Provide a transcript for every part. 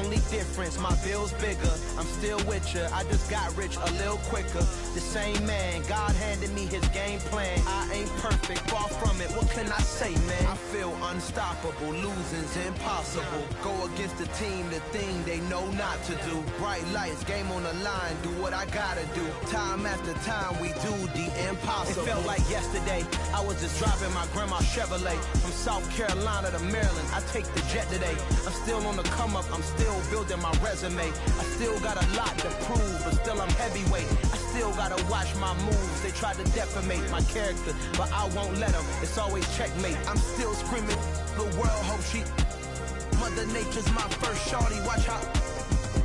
only difference, my bill's bigger. I'm still with ya, I just got rich a little quicker. The same man, God handed me his game plan. I ain't perfect, far from it, what can I say, man? I feel unstoppable, losing's impossible. Go against the team, the thing they know not to do. Bright lights, game on the line, do what I gotta do. Time after time, we do the impossible. It felt like yesterday, I was just driving my grandma's Chevrolet. From South Carolina to Maryland, I take the jet today. I'm still on the come up, I'm still building my resume. I still got a lot to prove, but still I'm heavyweight. I still gotta watch my moves, they try to defamate my character, but I won't let them, it's always checkmate. I'm still screaming, the world hope she, Mother Nature's my first shorty, watch how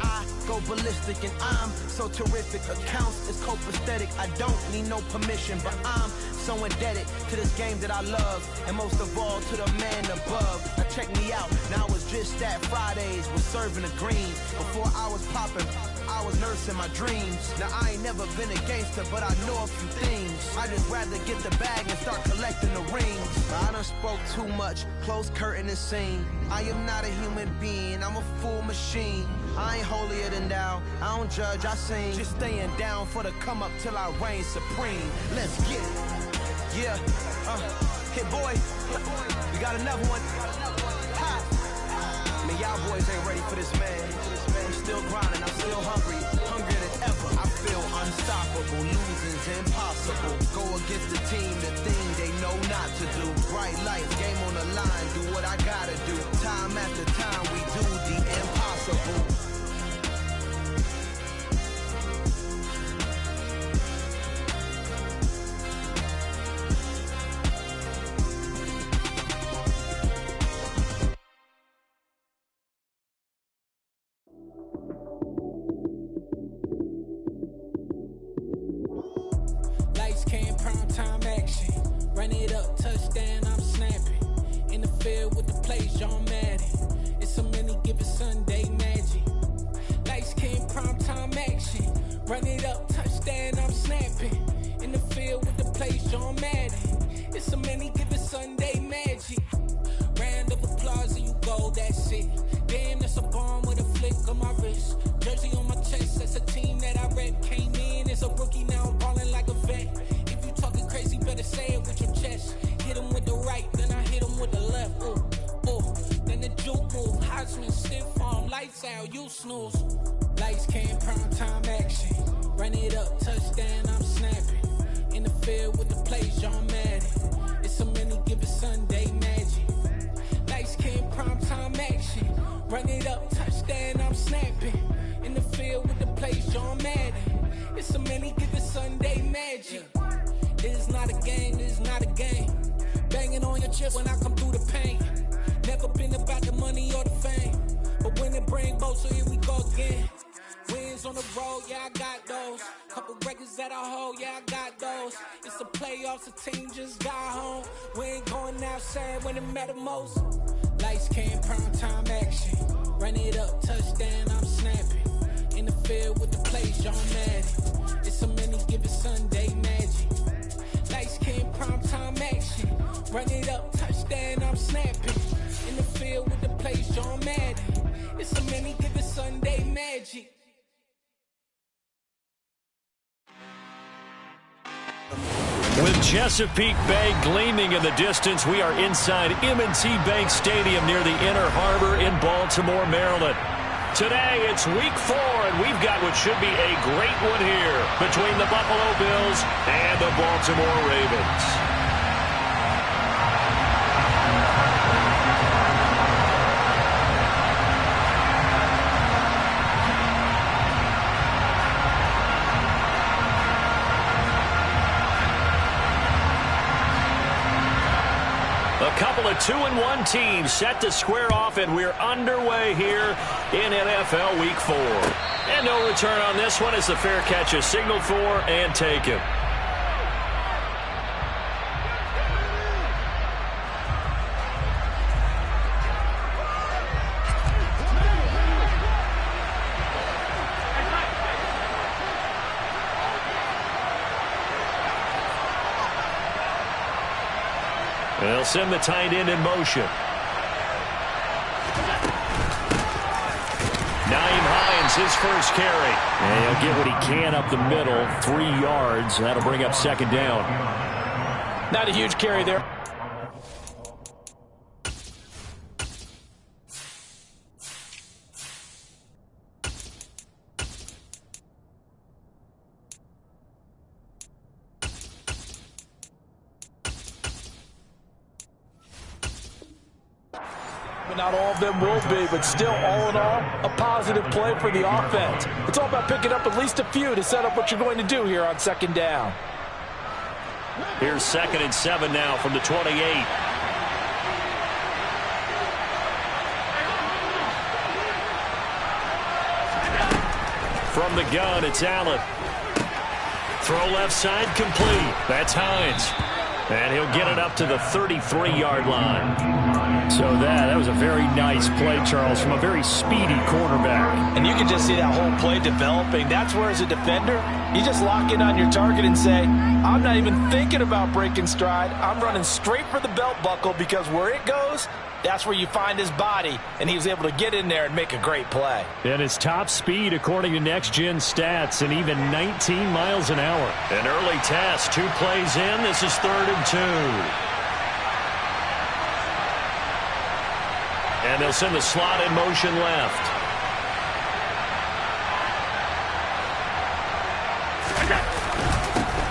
I go ballistic and I'm so terrific. Accounts is copacetic, I don't need no permission, but I'm so indebted to this game that I love, and most of all to the man above. Now check me out, now it's just that Fridays was serving the greens. Before I was popping, I was nursing my dreams. Now I ain't never been a gangster, but I know a few things. I just rather get the bag and start collecting the rings. I done spoke too much, close curtain and scene. I am not a human being, I'm a full machine. I ain't holier than thou, I don't judge, I sing. Just staying down for the come up till I reign supreme. Let's get it. Yeah, Hit Boy, we got another one. Ha. Man, y'all boys ain't ready for this, man. I'm still grinding, I'm still hungry, hungrier than ever. I feel unstoppable, losing's impossible. Go against the team, the thing they know not to do. Bright lights, game on the line, do what I gotta do. Time after time, we do the impossible. With Chesapeake Bay gleaming in the distance, we are inside M&T Bank Stadium near the Inner Harbor in Baltimore, Maryland. Today, it's week 4, and we've got what should be a great one here between the Buffalo Bills and the Baltimore Ravens. A couple of 2-1 teams set to square off, and we're underway here in NFL Week 4. And no return on this one as the fair catch is signaled for and taken. They'll send the tight end in motion. his first carry. And he'll get what he can up the middle, 3 yards. That'll bring up second down. Not a huge carry there. Not all of them will be, but still, all in all, a positive play for the offense. It's all about picking up at least a few to set up what you're going to do here on second down. Here's 2nd and 7 now from the 28. From the gun, it's Allen. Throw left side, complete. That's Hines. And he'll get it up to the 33-yard line. So that was a very nice play, Charles, from a very speedy quarterback. And you can just see that whole play developing. That's where, as a defender, you just lock in on your target and say, I'm not even thinking about breaking stride. I'm running straight for the belt buckle, because where it goes, that's where you find his body. And he was able to get in there and make a great play. And his top speed, according to Next Gen Stats, and even 19 miles an hour. An early test, 2 plays in. This is 3rd and 2. And they'll send the slot in motion left.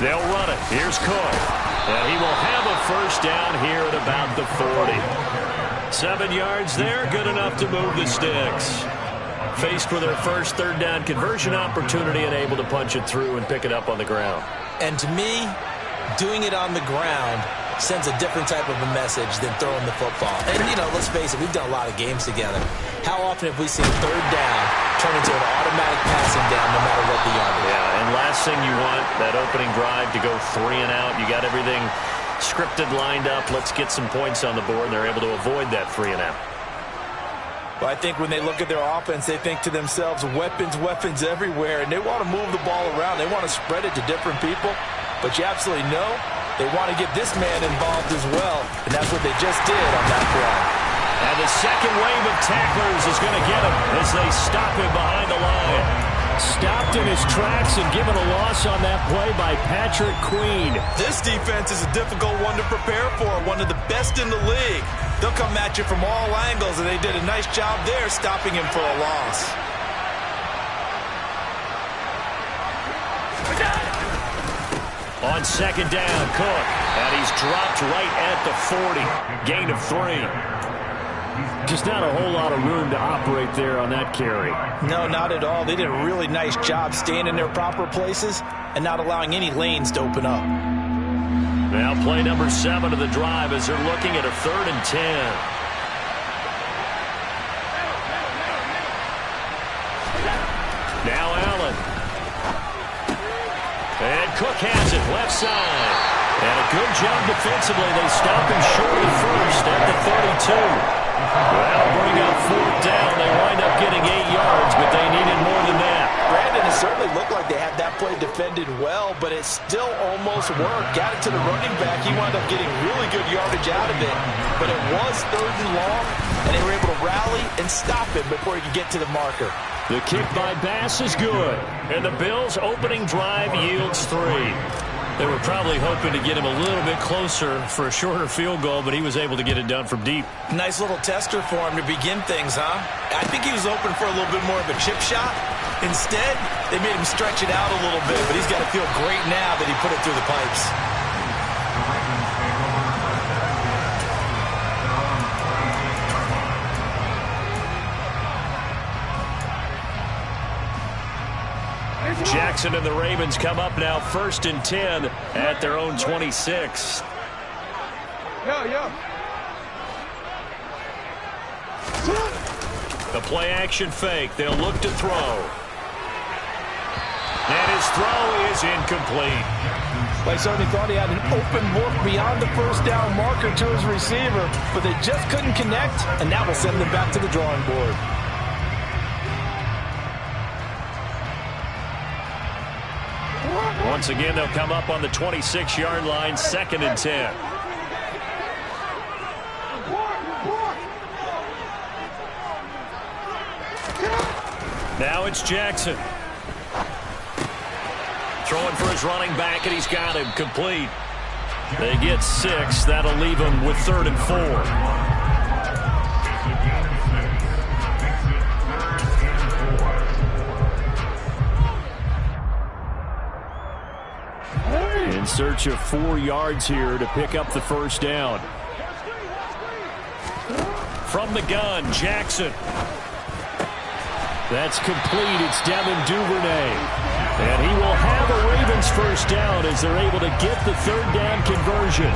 They'll run it. Here's Cook. And he will have a first down here at about the 40. 7 yards there, good enough to move the sticks. Faced with their first 3rd down conversion opportunity and able to punch it through and pick it up on the ground. And to me, doing it on the ground sends a different type of a message than throwing the football. And, you know, let's face it, we've done a lot of games together. How often have we seen 3rd down turn into an automatic passing down no matter what the yard is? Yeah, and last thing you want, that opening drive to go 3 and out. You got everything scripted, lined up. Let's get some points on the board. They're able to avoid that 3 and out. Well, I think when they look at their offense, they think to themselves, weapons, weapons everywhere, and they want to move the ball around. They want to spread it to different people, but you absolutely know they want to get this man involved as well, and that's what they just did on that play. And the second wave of tacklers is going to get him as they stop him behind the line. Stopped in his tracks and given a loss on that play by Patrick Queen. This defense is a difficult one to prepare for, one of the best in the league. They'll come at you from all angles, and they did a nice job there stopping him for a loss. On second down, Cook. And he's dropped right at the 40. Gain of 3. Just not a whole lot of room to operate there on that carry. No, not at all. They did a really nice job staying in their proper places and not allowing any lanes to open up. Now play number 7 of the drive as they're looking at a 3rd and 10. Now Allen. And Cook has it left side. And a good job defensively. They stop him short of first at the 32. That'll bring up 4th down. They wind up getting 8 yards, but they needed more than that. Brandon, it certainly looked like they had that play defended well, but it still almost worked. Got it to the running back. He wound up getting really good yardage out of it, but it was 3rd and long, and they were able to rally and stop him before he could get to the marker. The kick by Bass is good, and the Bills' opening drive yields 3. They were probably hoping to get him a little bit closer for a shorter field goal, but he was able to get it done from deep. Nice little tester for him to begin things, huh? I think he was open for a little bit more of a chip shot. Instead, they made him stretch it out a little bit, but he's got to feel great now that he put it through the pipes. Jackson and the Ravens come up now 1st and 10 at their own 26. The play action fake. They'll look to throw. And his throw is incomplete. They certainly thought he had an open look beyond the first down marker to his receiver, but they just couldn't connect, and that will send them back to the drawing board. Once again, they'll come up on the 26-yard line, 2nd and 10. Now it's Jackson. Throwing for his running back, and he's got him complete. They get 6. That'll leave him with 3rd and 4. In search of 4 yards here to pick up the first down. From the gun, Jackson. That's complete. It's Devin Duvernay. And he will have a Ravens first down as they're able to get the 3rd down conversion.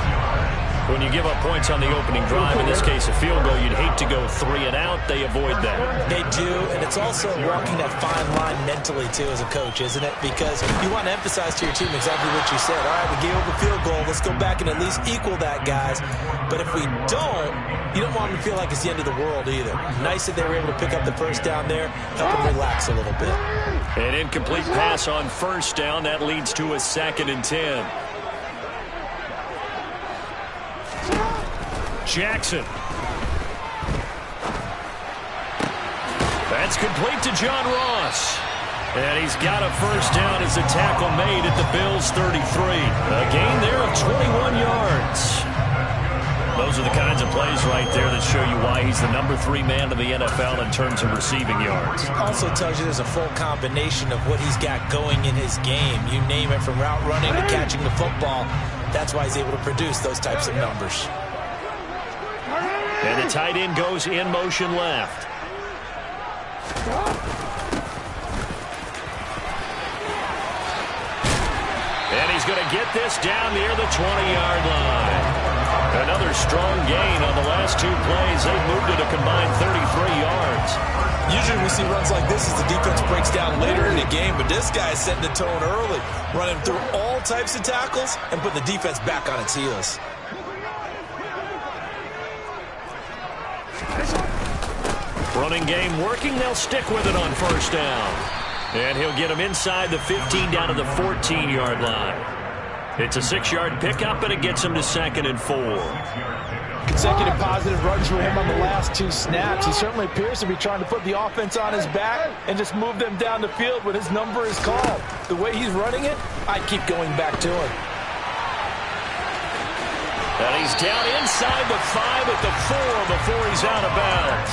When you give up points on the opening drive, in this case a field goal, you'd hate to go 3 and out. They avoid that. They do, and it's also walking that fine line mentally, too, as a coach, isn't it? Because you want to emphasize to your team exactly what you said. All right, we gave up a field goal. Let's go back and at least equal that, guys. But if we don't, you don't want them to feel like it's the end of the world either. Nice that they were able to pick up the first down there, help them relax a little bit. An incomplete pass on first down. That leads to a 2nd and 10. Jackson. That's complete to John Ross. And he's got a first down as a tackle made at the Bills' 33. A gain there of 21 yards. Those are the kinds of plays right there that show you why he's the number 3 man in the NFL in terms of receiving yards. Also tells you there's a full combination of what he's got going in his game. You name it, from route running to catching the football. That's why he's able to produce those types of numbers. And the tight end goes in motion left. And he's going to get this down near the 20-yard line. Another strong gain on the last 2 plays. They've moved it a combined 33 yards. Usually we see runs like this as the defense breaks down later in the game, but this guy is setting the tone early, running through all types of tackles and putting the defense back on its heels. Running game working. They'll stick with it on first down. And he'll get him inside the 15 down to the 14-yard line. It's a 6-yard pickup, and it gets him to 2nd and 4. Consecutive positive runs for him on the last 2 snaps. He certainly appears to be trying to put the offense on his back and just move them down the field when his number is called. The way he's running it, I keep going back to him. And he's down inside the 5 at the 4 before he's out of bounds.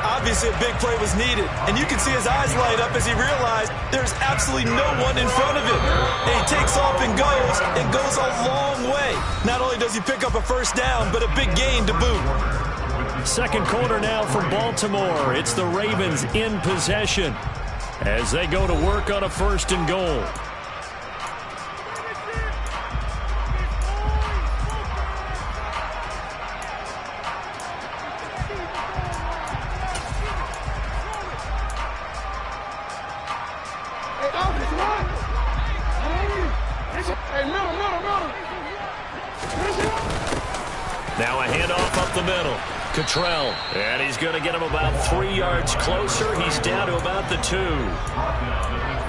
Obviously, a big play was needed, and you can see his eyes light up as he realized there's absolutely no one in front of him. And he takes off and goes a long way. Not only does he pick up a first down, but a big gain to boot. Second quarter now from Baltimore. It's the Ravens in possession as they go to work on a 1st and goal. Now a handoff up the middle. Cottrell. And he's going to get him about 3 yards closer. He's down to about the 2.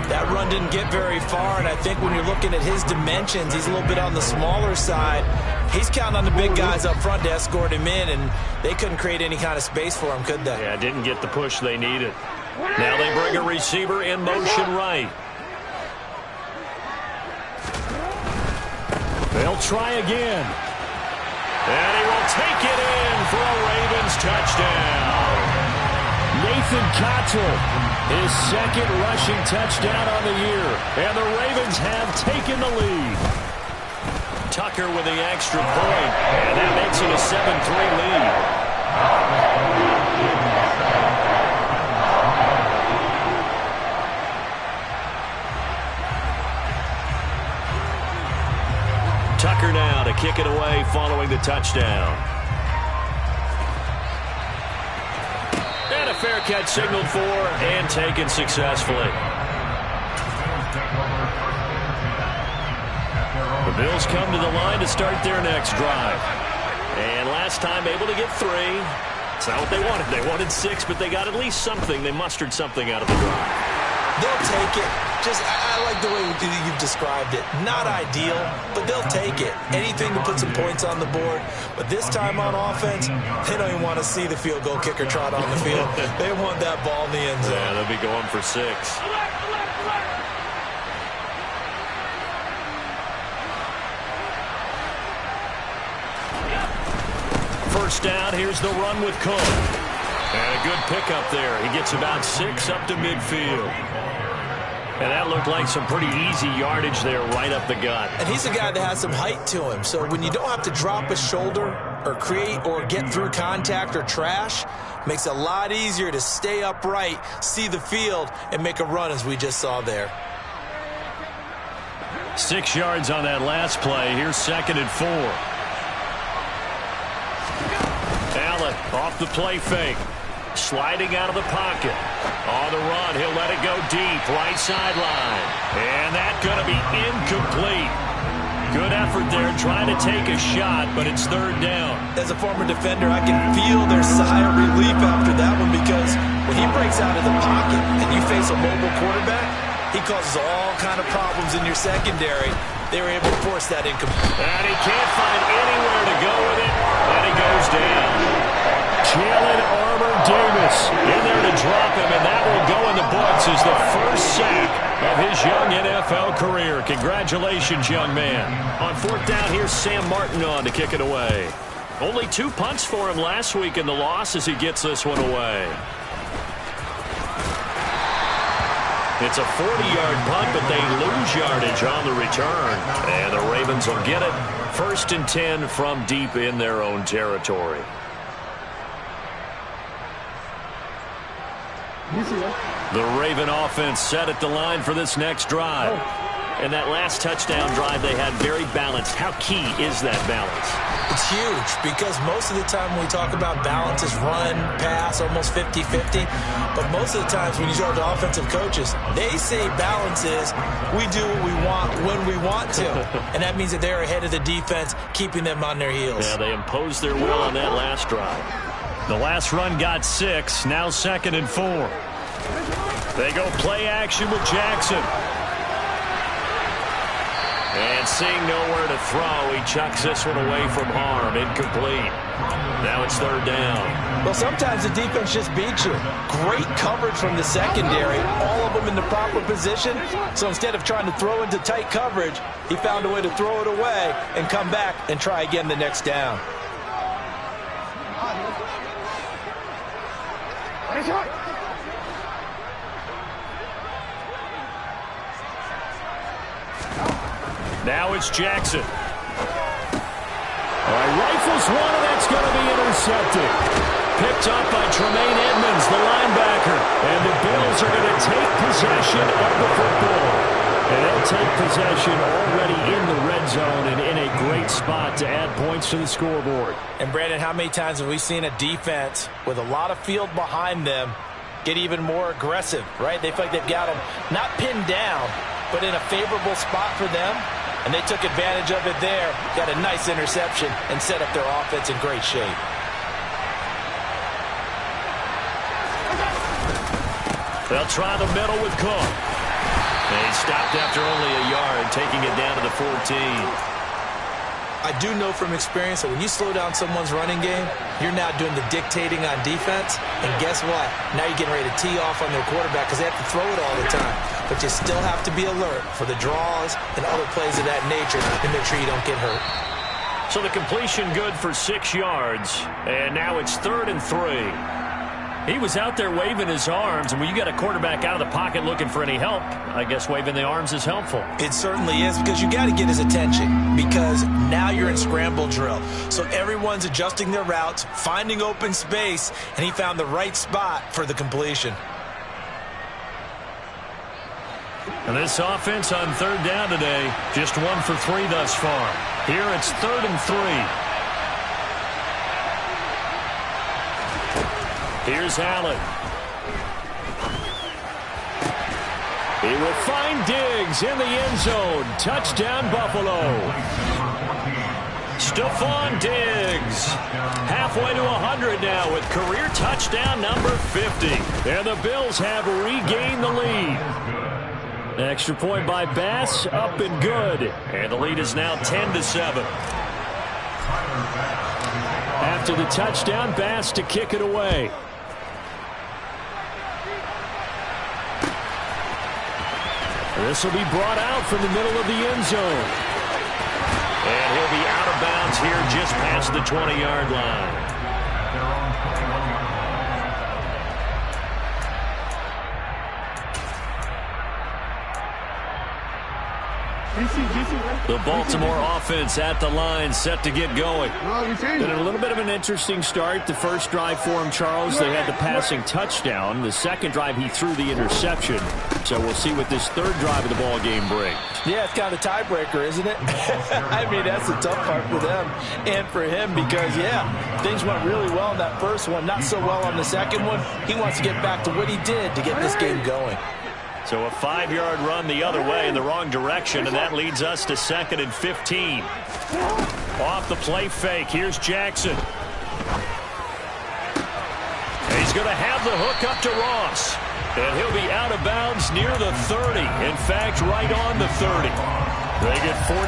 That run didn't get very far, and I think when you're looking at his dimensions, he's a little bit on the smaller side. He's counting on the big guys up front to escort him in, and they couldn't create any kind of space for him, could they? Yeah, didn't get the push they needed. Now they bring a receiver in motion right. They'll try again. And he will take it in for a Ravens touchdown. Nathan Cottrell, his 2nd rushing touchdown on the year. And the Ravens have taken the lead. Tucker with the extra point. And that makes it a 7-3 lead. Tucker now to kick it away following the touchdown. And a fair catch signaled for and taken successfully. The Bills come to the line to start their next drive. And last time able to get 3. It's not what they wanted. They wanted 6, but they got at least something. They mustered something out of the drive. They'll take it. I like the way you've described it. Not ideal, but they'll take it. Anything to put some points on the board. But this time on offense, they don't even want to see the field goal kicker trot on the field. They want that ball in the end zone. Yeah, they'll be going for 6. First down, here's the run with Cook. And a good pickup there. He gets about 6 up to midfield. And that looked like some pretty easy yardage there right up the gut. And he's a guy that has some height to him. So when you don't have to drop a shoulder or create or get through contact or trash, makes it a lot easier to stay upright, see the field, and make a run as we just saw there. 6 yards on that last play. Here's 2nd and 4. Allen off the play fake. Sliding out of the pocket. On the run, he'll let it go deep, right sideline. And that's going to be incomplete. Good effort there, trying to take a shot, but it's 3rd down. As a former defender, I can feel their sigh of relief after that one, because when he breaks out of the pocket and you face a mobile quarterback, he causes all kind of problems in your secondary. They were able to force that incomplete. And he can't find anywhere to go with it, and he goes down. Jalen Armour-Davis in there to drop him, and that will go in the books as the first sack of his young NFL career. Congratulations, young man. On 4th down, here's Sam Martin on to kick it away. Only 2 punts for him last week in the loss as he gets this one away. It's a 40-yard punt, but they lose yardage on the return. And the Ravens will get it. 1st and 10 from deep in their own territory. The Raven offense set at the line for this next drive. And that last touchdown drive they had very balanced. How key is that balance? It's huge, because most of the time when we talk about balance is run, pass, almost 50-50. But most of the times when you talk to offensive coaches, they say balance is we do what we want when we want to. And that means that they're ahead of the defense, keeping them on their heels. Yeah, they imposed their will on that last drive. The last run got 6, now 2nd and 4. They go play action with Jackson. And seeing nowhere to throw, he chucks this one away from harm. Incomplete. Now it's 3rd down. Well, sometimes the defense just beats you. Great coverage from the secondary, all of them in the proper position. So instead of trying to throw into tight coverage, he found a way to throw it away and come back and try again the next down. Now it's Jackson. All right, rifles one, and that's going to be intercepted. Picked up by Tremaine Edmonds, the linebacker. And the Bills are going to take possession of the football. And they'll take possession already in the red zone and in a great spot to add points to the scoreboard. And, Brandon, how many times have we seen a defense with a lot of field behind them get even more aggressive, right? They feel like they've got them not pinned down, but in a favorable spot for them. And they took advantage of it there, got a nice interception, and set up their offense in great shape. They'll try the middle with Cook. And he stopped after only a yard, taking it down to the 14. I do know from experience that when you slow down someone's running game, you're now doing the dictating on defense. And guess what? Now you're getting ready to tee off on their quarterback because they have to throw it all the time. But you still have to be alert for the draws and other plays of that nature and make sure you don't get hurt. So the completion good for 6 yards. And now it's 3rd and 3. He was out there waving his arms, and when you got a quarterback out of the pocket looking for any help, I guess waving the arms is helpful. It certainly is, because you got to get his attention, because now you're in scramble drill. So everyone's adjusting their routes, finding open space, and he found the right spot for the completion. And this offense on 3rd down today, just 1 for 3 thus far. Here it's 3rd and 3. Here's Allen. He will find Diggs in the end zone. Touchdown, Buffalo. Stephon Diggs, halfway to 100 now with career touchdown number 50. And the Bills have regained the lead. Extra point by Bass, up and good. And the lead is now 10-7. After the touchdown, Bass to kick it away. This will be brought out from the middle of the end zone. And he'll be out of bounds here just past the 20-yard line. The Baltimore offense at the line, set to get going. Been a little bit of an interesting start. The first drive for him, Charles, they had the passing touchdown. The second drive, he threw the interception. So we'll see what this third drive of the ball game brings. Yeah, it's kind of a tiebreaker, isn't it? I mean, that's the tough part for them and for him because, yeah, things went really well in that first one, not so well on the second one. He wants to get back to what he did to get this game going. So a 5-yard run the other way in the wrong direction, and that leads us to 2nd and 15. Off the play fake, here's Jackson. And he's going to have the hook up to Ross. And he'll be out of bounds near the 30. In fact, right on the 30. They get 14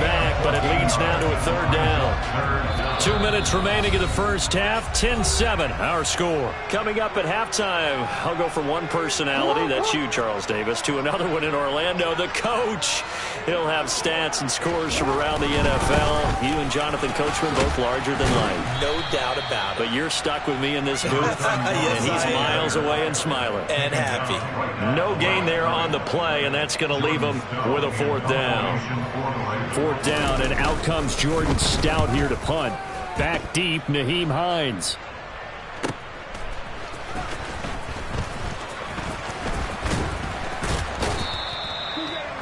back, but it leads now to a 3rd down. 2 minutes remaining in the first half. 10-7, our score. Coming up at halftime, I'll go from one personality, that's you, Charles Davis, to another one in Orlando, the coach. He'll have stats and scores from around the NFL. You and Jonathan Coachman both larger than life. No doubt about it. But you're stuck with me in this booth, yes, and he's miles away and smiling. And happy. No gain there on the play, and that's going to leave him with a 4th down. 4th down, and out comes Jordan Stout here to punt. Back deep, Nyheim Hines.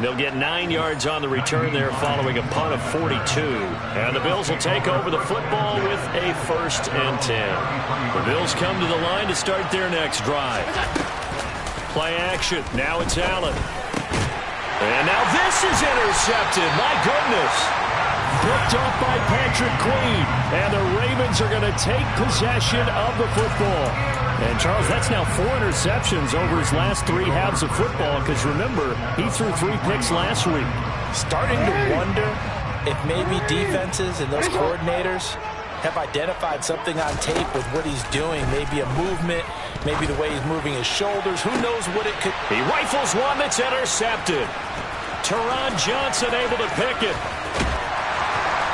They'll get 9 yards on the return there following a punt of 42. And the Bills will take over the football with a 1st and 10. The Bills come to the line to start their next drive. Play action. Now it's Allen. And now this is intercepted. My goodness. Picked up by Patrick Queen. And the Ravens are going to take possession of the football. And, Charles, that's now 4 interceptions over his last 3 halves of football. Because, remember, he threw 3 picks last week. Starting to wonder if maybe defenses and those coordinators have identified something on tape with what he's doing. Maybe a movement, maybe the way he's moving his shoulders. Who knows what it could... He rifles one that's intercepted. Teron Johnson able to pick it.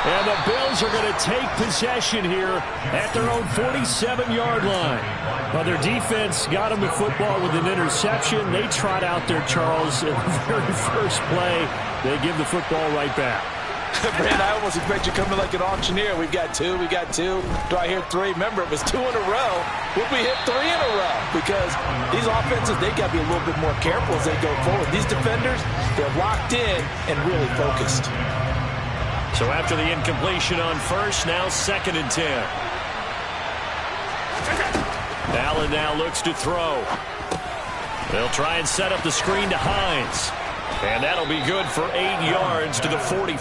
And the Bills are going to take possession here at their own 47-yard line. Well, their defense got them the football with an interception. They trot out there, Charles, in the very first play. They give the football right back. Brand, I almost expect you coming like an auctioneer. We've got 2, we got 2. Do I hear 3? Remember, it was 2 in a row. Would we hit 3 in a row? Because these offenses, they got to be a little bit more careful as they go forward. These defenders, they're locked in and really focused. So after the incompletion on first, now 2nd and 10. Allen now looks to throw. They'll try and set up the screen to Hines. And that'll be good for 8 yards to the 45.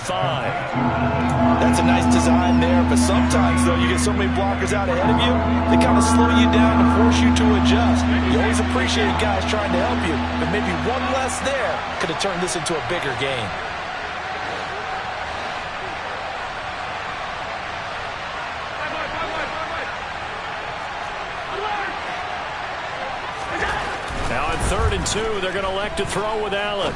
That's a nice design there, but sometimes, though, you get so many blockers out ahead of you, they kind of slow you down and force you to adjust. You always appreciate guys trying to help you, but maybe one less there could have turned this into a bigger game. Now on 3rd and 2, they're going to elect to throw with Allen.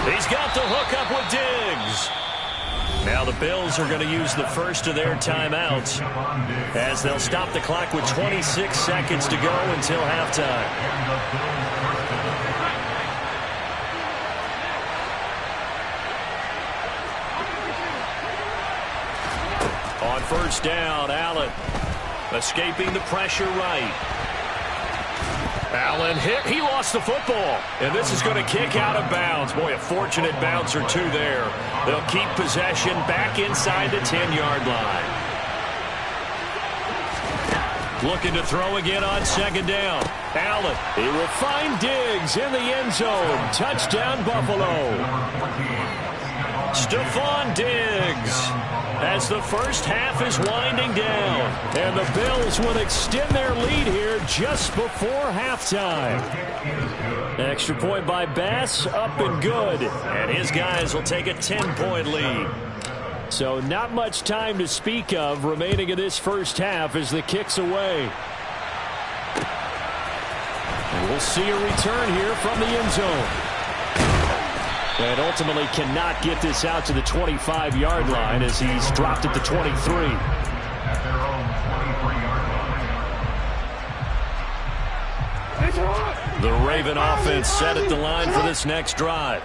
He's got the hook up with Diggs. Now the Bills are going to use the first of their timeouts as they'll stop the clock with 26 seconds to go until halftime. On 1st down, Allen escaping the pressure right. Allen hit. He lost the football. And this is going to kick out of bounds. Boy, a fortunate bounce or 2 there. They'll keep possession back inside the 10-yard line. Looking to throw again on 2nd down. Allen. He will find Diggs in the end zone. Touchdown, Buffalo. Stephon Diggs, as the first half is winding down. And the Bills will extend their lead here just before halftime. Extra point by Bass, up and good. And his guys will take a 10-point lead. So not much time to speak of remaining in this first half as the kick's away. And we'll see a return here from the end zone. And ultimately cannot get this out to the 25-yard line as he's dropped at the 23. The Raven offense set at the line for this next drive.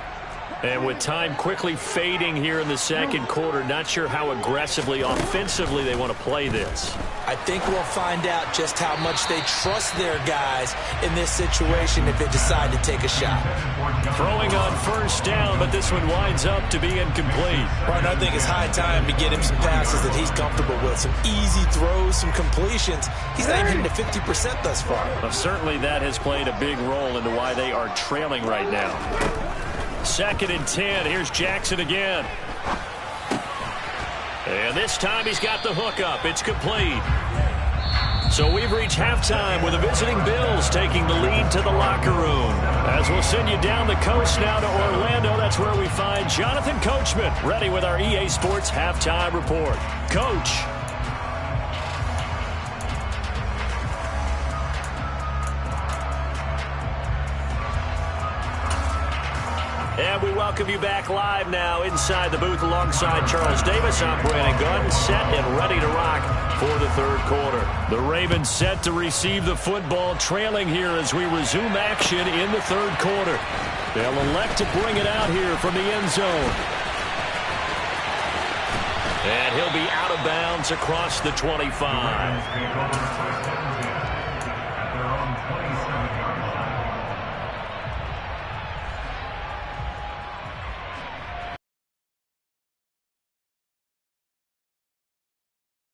And with time quickly fading here in the second quarter, not sure how aggressively, offensively they want to play this. I think we'll find out just how much they trust their guys in this situation if they decide to take a shot. Throwing on first down, but this one winds up to be incomplete. Right, I think it's high time to get him some passes that he's comfortable with. Some easy throws, some completions. He's not even hitting to 50% thus far. Well, certainly that has played a big role into why they are trailing right now. 2nd and 10. Here's Jackson again. And this time he's got the hook up. It's complete. So we've reached halftime with the visiting Bills taking the lead to the locker room. As we'll send you down the coast now to Orlando, that's where we find Jonathan Coachman ready with our EA Sports Halftime Report. Coach. And we welcome you back live now inside the booth alongside Charles Davis. I'm Brandon Gunn, set and ready to rock for the third quarter. The Ravens set to receive the football, trailing here as we resume action in the third quarter. They'll elect to bring it out here from the end zone. And he'll be out of bounds across the 25.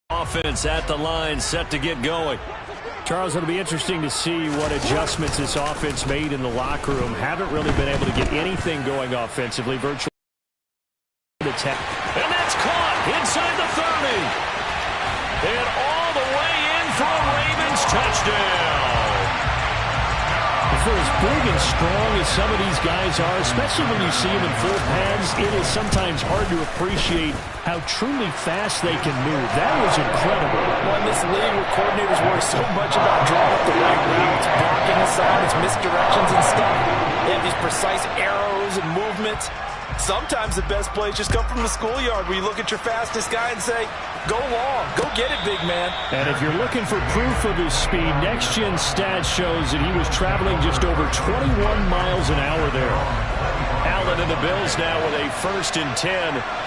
Offense at the line, set to get going. Charles, it'll be interesting to see what adjustments this offense made in the locker room. Haven't really been able to get anything going offensively. Virtually. And that's caught inside the 30. And all the way in for a Ravens touchdown. For as big and strong as some of these guys are, especially when you see them in full pads, it is sometimes hard to appreciate how truly fast they can move. That was incredible. Well, in this league where coordinators worry so much about drawing up the right routes, blocking assignments, misdirections, and stuff, they have these precise arrows and movements. Sometimes the best plays just come from the schoolyard where you look at your fastest guy and say, go long, go get it, big man. And if you're looking for proof of his speed, Next Gen Stats shows that he was traveling just over 21 miles an hour there. Allen and the Bills now with a 1st and 10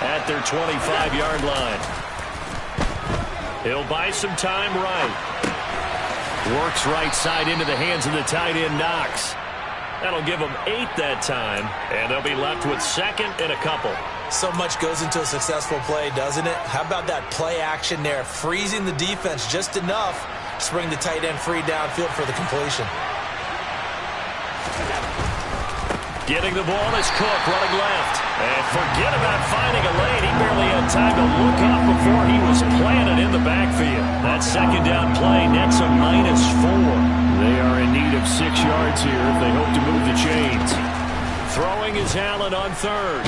at their 25-yard line. He'll buy some time right. Works right side into the hands of the tight end, Knox. That'll give them 8 that time, and they'll be left with 2nd and a couple. So much goes into a successful play, doesn't it? How about that play action there, freezing the defense just enough to bring the tight end free downfield for the completion. Getting the ball is Cook running left. And forget about finding a lane. He barely had time to look up before he was planted in the backfield. That 2nd down play nets a -4. They are in need of 6 yards here if they hope to move the chains. Throwing is Allen on 3rd.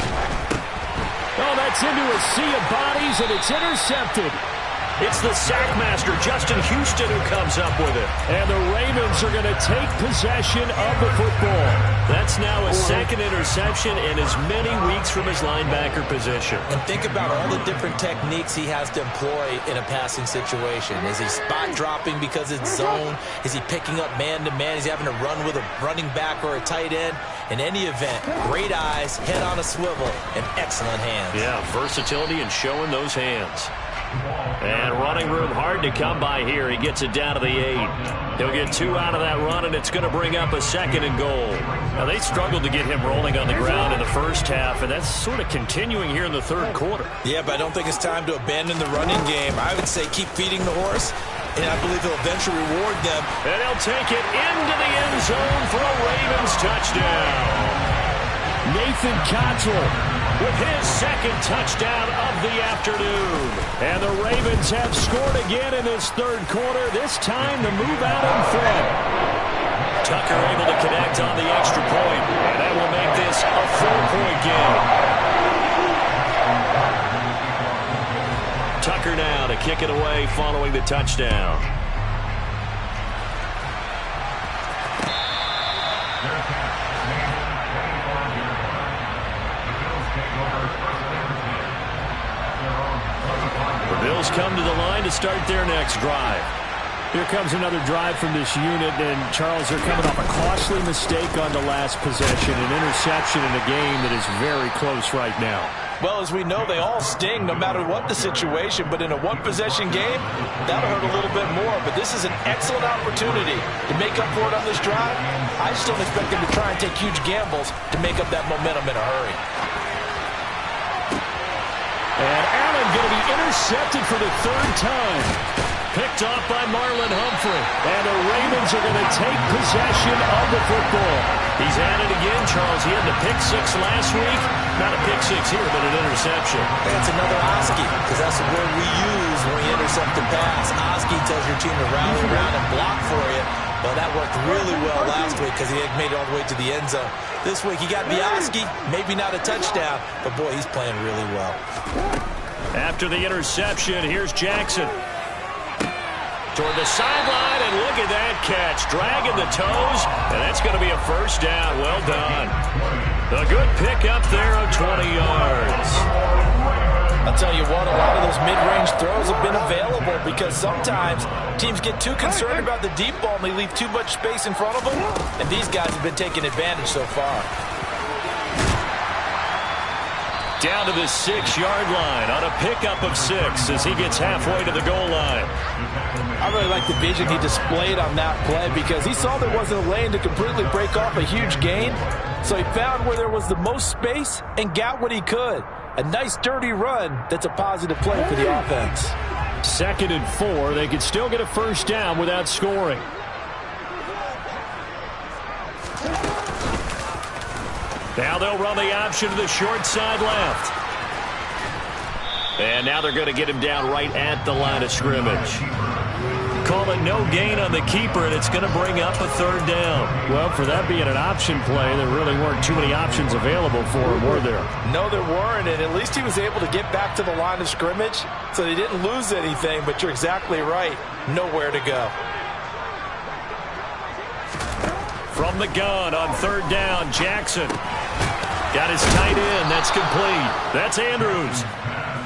Oh, that's into a sea of bodies, and it's intercepted. It's the sackmaster, Justin Houston, who comes up with it. And the Ravens are going to take possession of the football. That's now a 2nd interception in as many weeks from his linebacker position. And think about all the different techniques he has to employ in a passing situation. Is he spot dropping because it's zone? Is he picking up man-to-man? Is he having to run with a running back or a tight end? In any event, great eyes, head on a swivel, and excellent hands. Yeah, versatility and showing those hands. And running room hard to come by here. He gets it down to the 8. He'll get 2 out of that run, and it's going to bring up a 2nd and goal. Now, they struggled to get him rolling on the ground in the first half, and that's sort of continuing here in the third quarter. Yeah, but I don't think it's time to abandon the running game. I would say keep feeding the horse, and I believe he'll eventually reward them. And he'll take it into the end zone for a Ravens touchdown. Nathan Cottrell with his second touchdown of the afternoon. And the Ravens have scored again in this third quarter, this time to move out in front. Tucker able to connect on the extra point, and that will make this a 4-point game. Tucker now to kick it away following the touchdown. The Bills come to the line to start their next drive. Here comes another drive from this unit, and Charles, they're coming off a costly mistake on the last possession, an interception in a game that is very close right now. Well, as we know, they all sting no matter what the situation, but in a one-possession game, that'll hurt a little bit more. But this is an excellent opportunity to make up for it on this drive. I just don't expect them to try and take huge gambles to make up that momentum in a hurry. And Allen going to be intercepted for the third time. Picked off by Marlon Humphrey. And the Ravens are going to take possession of the football. He's at it again, Charles. He had the pick six last week. Not a pick six here, but an interception. It's another Oski, because that's the word we use when we intercept the pass. Oski tells your team to rally around and block for you. Well, that worked really well last week because he had made it all the way to the end zone. This week he got the Oski, maybe not a touchdown, but boy, he's playing really well. After the interception, here's Jackson. Toward the sideline, and look at that catch. Dragging the toes, and that's going to be a first down. Well done. A good pick up there of 20 yards. I'll tell you what, a lot of those mid-range throws have been available because sometimes teams get too concerned about the deep ball and they leave too much space in front of them, and these guys have been taking advantage so far. Down to the 6-yard line on a pickup of 6 as he gets halfway to the goal line. I really like the vision he displayed on that play because he saw there wasn't a lane to completely break off a huge gain. So he found where there was the most space and got what he could. A nice dirty run that's a positive play for the offense. 2nd and 4. They could still get a first down without scoring. Now they'll run the option to the short side left. And now they're going to get him down right at the line of scrimmage. Call it no gain on the keeper, and it's going to bring up a third down. Well, for that being an option play, there really weren't too many options available for him, were there? No, there weren't, and at least he was able to get back to the line of scrimmage, so they didn't lose anything, but you're exactly right. Nowhere to go. From the gun on third down, Jackson. Got his tight end. That's complete. That's Andrews.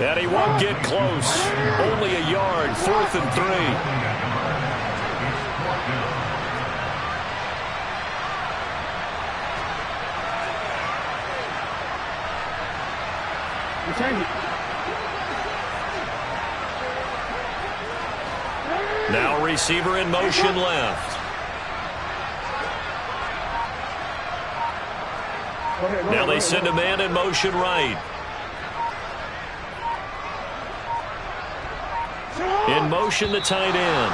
And he won't get close. Only a yard. 4th and 3. Now receiver in motion left. Now they send a man in motion right. In motion, the tight end.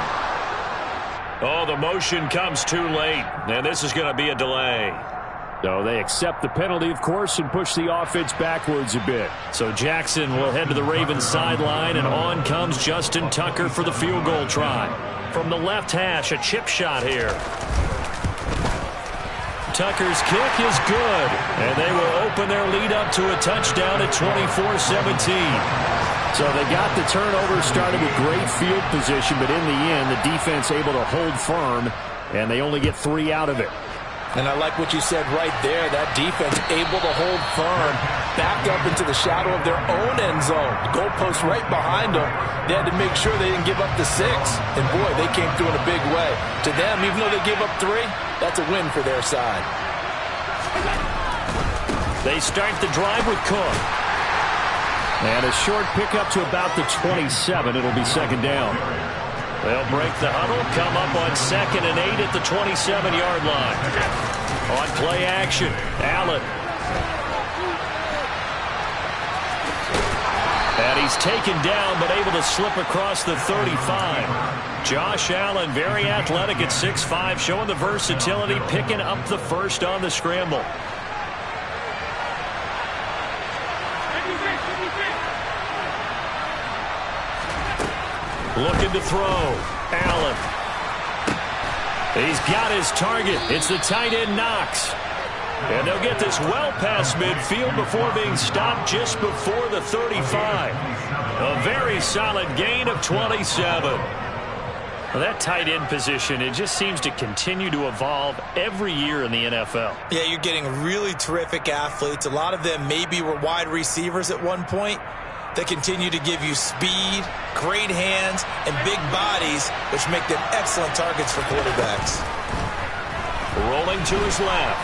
Oh, the motion comes too late, and this is going to be a delay. So they accept the penalty, of course, and push the offense backwards a bit. So Jackson will head to the Ravens sideline, and on comes Justin Tucker for the field goal try. From the left hash, a chip shot here. Tucker's kick is good, and they will open their lead up to a touchdown at 24-17. So they got the turnover, started with great field position, but in the end, the defense able to hold firm, and they only get 3 out of it. And I like what you said right there. That defense able to hold firm, backed up into the shadow of their own end zone. The goalpost right behind them. They had to make sure they didn't give up the 6. And, boy, they came through in a big way. To them, even though they gave up 3, that's a win for their side. They start the drive with Cook. And a short pickup to about the 27. It'll be 2nd down. They'll break the huddle, come up on 2nd and 8 at the 27-yard line. On play action, Allen. And he's taken down, but able to slip across the 35. Josh Allen, very athletic at 6'5", showing the versatility, picking up the first on the scramble. Looking to throw. Allen. He's got his target. It's the tight end Knox. And they'll get this well past midfield before being stopped just before the 35. A very solid gain of 27. Well, that tight end position, it just seems to continue to evolve every year in the NFL. Yeah, you're getting really terrific athletes. A lot of them maybe were wide receivers at one point. They continue to give you speed, great hands, and big bodies, which make them excellent targets for quarterbacks. Rolling to his left.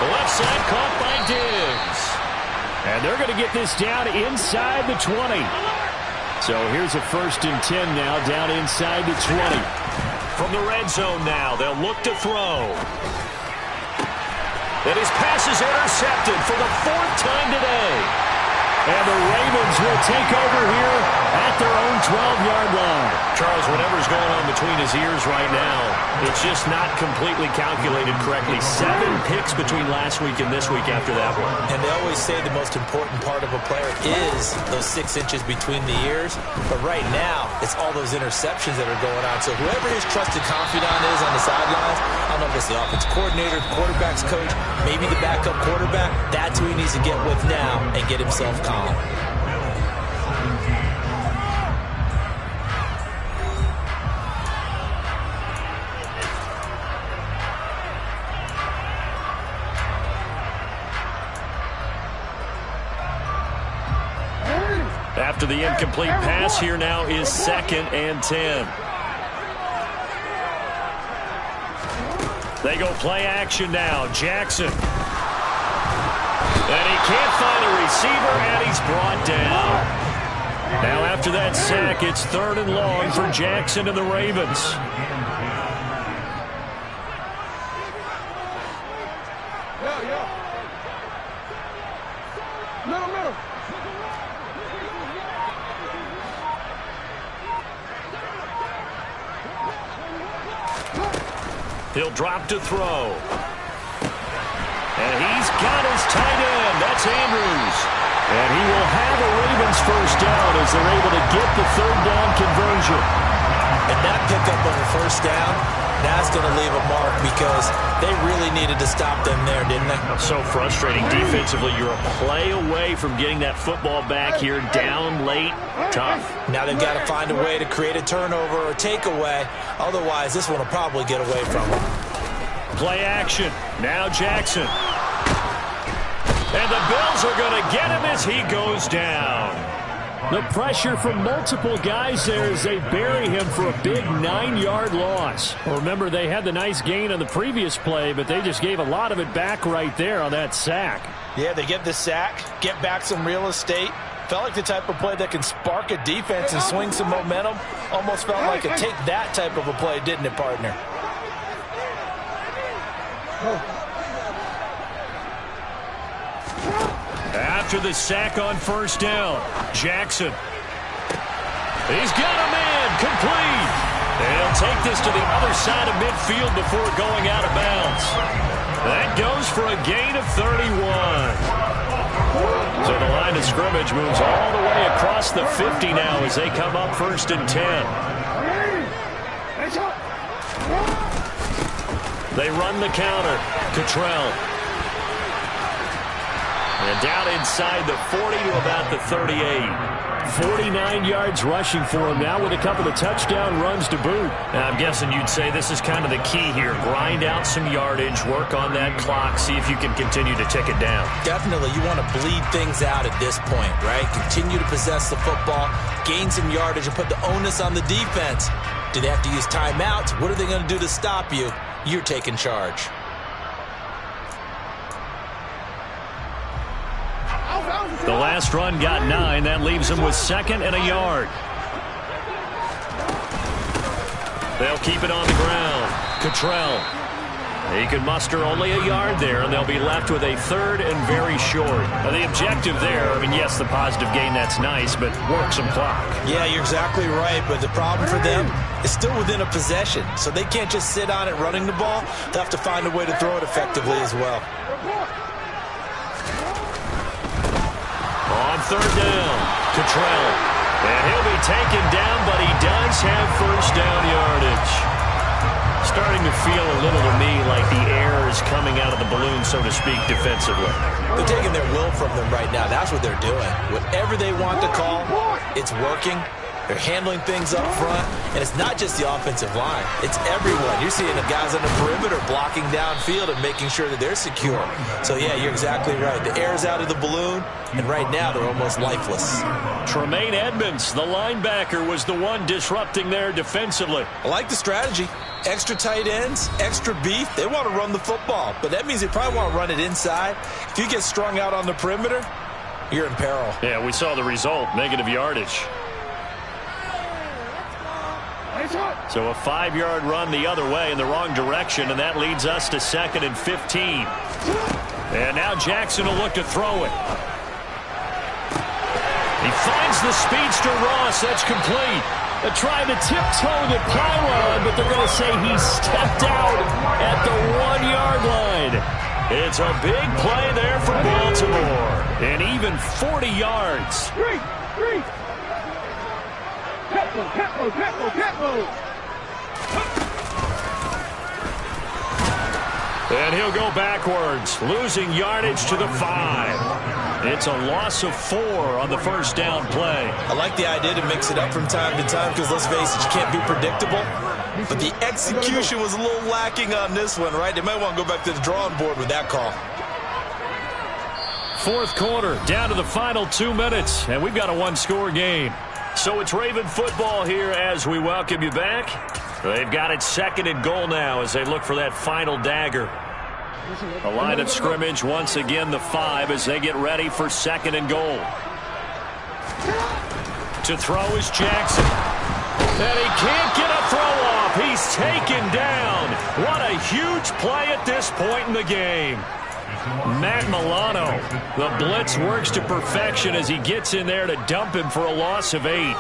Left side caught by Diggs. And they're going to get this down inside the 20. So here's a 1st and 10 now, down inside the 20. From the red zone now, they'll look to throw. And his pass is intercepted for the 4th time today. And the Ravens will take over here at their own 12-yard line. Charles, whatever's going on between his ears right now, it's just not completely calculated correctly. 7 picks between last week and this week after that one. And they always say the most important part of a player is those 6 inches between the ears. But right now, it's all those interceptions that are going on. So whoever his trusted confidant is on the sidelines, I don't know if it's the offense coordinator, the quarterback's coach, maybe the backup quarterback, that's who he needs to get with now and get himself calm. After the incomplete pass, here now is 2nd and 10. They go play action now. Jackson. And he can't find a receiver, and he's brought down. Now after that sack, it's 3rd and long for Jackson and the Ravens. He'll drop to throw. And he's got his tight end. That's Andrews. And he will have a Ravens 1st down as they're able to get the 3rd down conversion. And that pickup on the 1st down, that's going to leave a mark because they really needed to stop them there, didn't they? So frustrating defensively. You're a play away from getting that football back here down late. Tough. Now they've got to find a way to create a turnover or takeaway. Otherwise, this one will probably get away from them. Play action. Now Jackson. And the Bills are going to get him as he goes down. The pressure from multiple guys there as they bury him for a big 9-yard loss. Well, remember, they had the nice gain on the previous play, but they just gave a lot of it back right there on that sack. Yeah, they get the sack, get back some real estate. Felt like the type of play that can spark a defense and swing some momentum. Almost felt like a take that type of a play, didn't it, partner? After the sack on 1st down, Jackson. He's got a man, complete. They'll take this to the other side of midfield before going out of bounds. That goes for a gain of 31. So the line of scrimmage moves all the way across the 50 now as they come up 1st and 10. They run the counter. Cottrell. And down inside the 40 to about the 38. 49 yards rushing for him now with a couple of touchdown runs to boot. Now, I'm guessing you'd say this is kind of the key here. Grind out some yardage, work on that clock, see if you can continue to tick it down. Definitely, you want to bleed things out at this point, right? Continue to possess the football, gain some yardage, and put the onus on the defense. Do they have to use timeouts? What are they going to do to stop you? You're taking charge. The last run got 9. That leaves them with 2nd and a yard. They'll keep it on the ground. Cottrell. He can muster only a yard there, and they'll be left with a 3rd and very short. Now, the objective there, I mean, yes, the positive gain, that's nice, but work some clock. Yeah, you're exactly right, but the problem for them is still within a possession, so they can't just sit on it running the ball. They'll have to find a way to throw it effectively as well. On 3rd down, Cottrell. And he'll be taken down, but he does have first down yardage. Starting to feel a little to me like the air is coming out of the balloon, so to speak, defensively. They're taking their will from them right now. That's what they're doing. Whatever they want to call, it's working. They're handling things up front, and it's not just the offensive line. It's everyone. You're seeing the guys on the perimeter blocking downfield and making sure that they're secure. So, yeah, you're exactly right. The air's out of the balloon, and right now they're almost lifeless. Tremaine Edmonds, the linebacker, was the one disrupting there defensively. I like the strategy. Extra tight ends, extra beef. They want to run the football, but that means they probably want to run it inside. If you get strung out on the perimeter, you're in peril. Yeah, we saw the result, negative yardage. So a 5-yard run the other way in the wrong direction, and that leads us to 2nd and 15. And now Jackson will look to throw it. He finds the speedster Ross. That's complete. They're trying to tiptoe the pylon, but they're going to say he stepped out at the 1-yard line. It's a big play there for Baltimore. And even 40 yards. And he'll go backwards, losing yardage to the 5. It's a loss of 4 on the first down play. I like the idea to mix it up from time to time because, let's face it, you can't be predictable. But the execution was a little lacking on this one, right? They might want to go back to the drawing board with that call. Fourth quarter, down to the final 2 minutes, and we've got a one-score game. So it's Raven football here as we welcome you back. They've got it 2nd and goal now as they look for that final dagger. The line of scrimmage, once again, the 5 as they get ready for 2nd and goal. To throw is Jackson. And he can't get a throw off. He's taken down. What a huge play at this point in the game. Matt Milano, the blitz works to perfection as he gets in there to dump him for a loss of 8.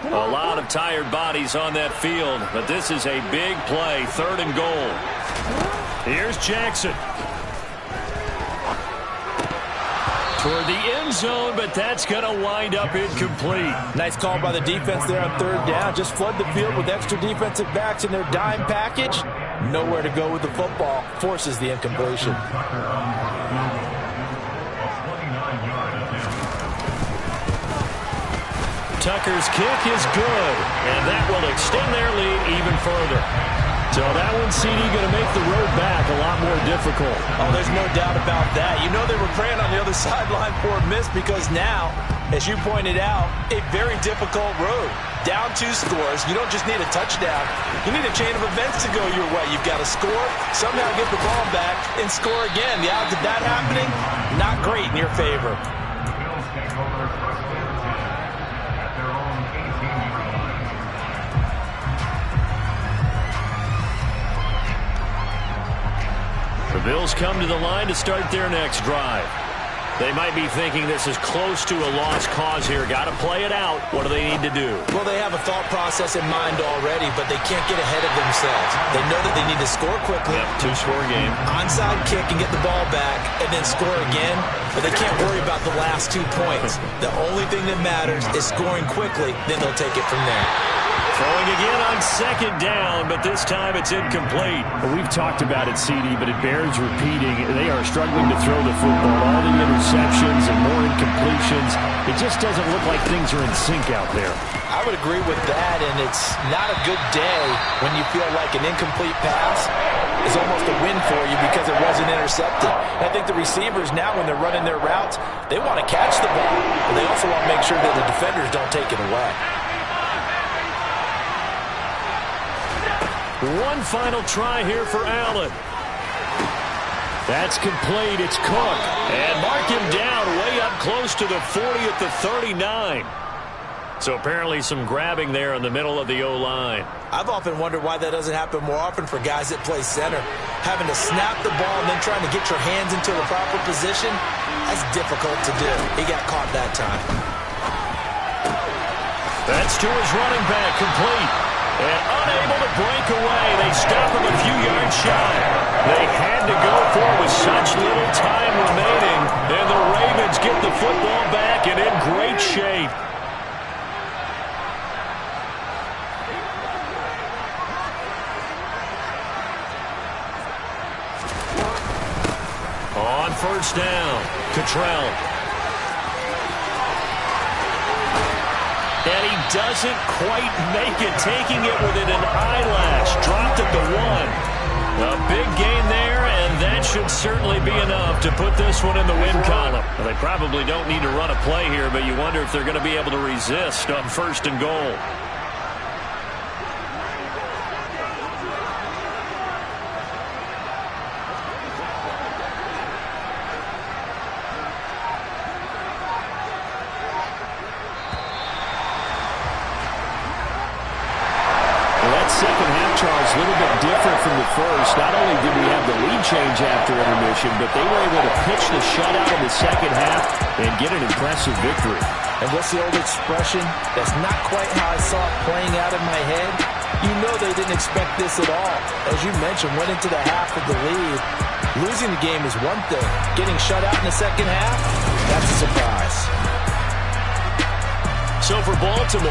A lot of tired bodies on that field, but this is a big play, 3rd and goal. Here's Jackson. Toward the end zone, but that's going to wind up incomplete. Nice call by the defense there on 3rd down. Just flood the field with extra defensive backs in their dime package. Nowhere to go with the football. Forces the incompletion. Tucker's kick is good, and that will extend their lead even further. So that one, CD, going to make the road back a lot more difficult. Oh, there's no doubt about that. You know they were praying on the other sideline for a miss because now, as you pointed out, a very difficult road. Down 2 scores. You don't just need a touchdown. You need a chain of events to go your way. You've got to score, somehow get the ball back, and score again. The odds of that happening, not great in your favor. The Bills come to the line to start their next drive. They might be thinking this is close to a lost cause here. Got to play it out. What do they need to do? Well, they have a thought process in mind already, but they can't get ahead of themselves. They know that they need to score quickly. Yep, 2-score game. Onside kick and get the ball back and then score again, but they can't worry about the last 2 points. The only thing that matters is scoring quickly, then they'll take it from there. Throwing again on 2nd down, but this time it's incomplete. Well, we've talked about it, CD, but it bears repeating. They are struggling to throw the football. All the interceptions and more incompletions. It just doesn't look like things are in sync out there. I would agree with that, and it's not a good day when you feel like an incomplete pass is almost a win for you because it wasn't intercepted. And I think the receivers now, when they're running their routes, they want to catch the ball, but they also want to make sure that the defenders don't take it away. One final try here for Allen. That's complete. It's Cook. And mark him down way up close to the 40 at the 39. So apparently some grabbing there in the middle of the O-line. I've often wondered why that doesn't happen more often for guys that play center. Having to snap the ball and then trying to get your hands into the proper position, that's difficult to do. He got caught that time. That's to his running back, complete. And unable to break away. They stop him a few yards shy. They had to go for it with such little time remaining. And the Ravens get the football back and in great shape. On first down, Cottrell. And he doesn't quite make it, taking it within an eyelash. Dropped at the 1. A big gain there, and that should certainly be enough to put this one in the win column. Well, they probably don't need to run a play here, but you wonder if they're going to be able to resist on first and goal. Second half, Charles, a little bit different from the first. Not only did we have the lead change after intermission, but they were able to pitch the shutout in the second half and get an impressive victory. And what's the old expression? That's not quite how I saw it playing out in my head. You know they didn't expect this at all. As you mentioned, went into the half with the lead. Losing the game is one thing. Getting shut out in the second half, that's a surprise. So for Baltimore,